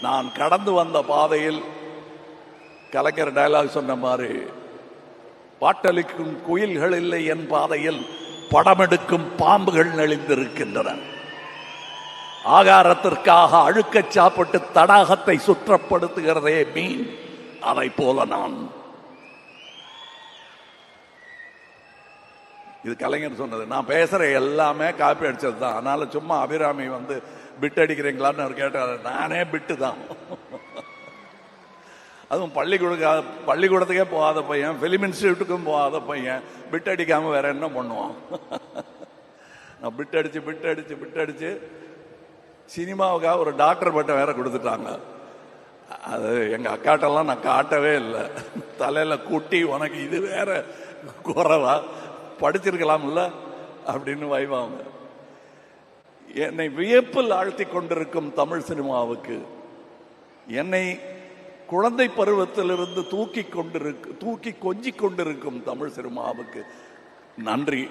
நான் கடந்து வந்த பாதையில் கலைஞர் டயலாக் சொன்ன மாதிரி, பாட்டளிக்கும் குயில்கள் இல்லை என் பாதையில், படமெடுக்கும் பாம்புகள் நெளிந்திருக்கின்றன. ஆகாரத்திற்காக அழுக்கச் சாப்பிட்டு தடாகத்தை சுற்றப்படுத்துகிறதே மீன், அதை போல நான். இது கலைஞர் சொன்னது. நான் பேசுற எல்லாமே காப்பி அடிச்சது தான். அதனால சும்மா அபிராமி வந்து பிட் அடிக்கிறீங்களான்னு அவர் கேட்டார். நானே பிட்டு தான். அதுவும் பள்ளிக்கூடத்துக்கே போகாத பையன், பிலிம் இன்ஸ்டியூட்டுக்கும் போகாத பையன் பிட் அடிக்காம வேற என்ன பண்ணுவான்? நான் பிட் அடிச்சு சினிமாவுக்காக ஒரு டாக்டர் பட்டம் வேற கொடுத்துட்டாங்க. அது எங்க அக்காட்டெல்லாம் நான் காட்டவே இல்லை. தலையில கூட்டி, உனக்கு இது வேற குறைவா, படிச்சிருக்கலாம்ல அப்படின்னு வைவாங்க. என்னை வியப்பில் ஆழ்த்தி கொண்டிருக்கும் தமிழ் சினிமாவுக்கு, என்னை குழந்தை பருவத்திலிருந்து தூக்கி கொஞ்சிக் கொண்டிருக்கும் தமிழ் சினிமாவுக்கு நன்றி.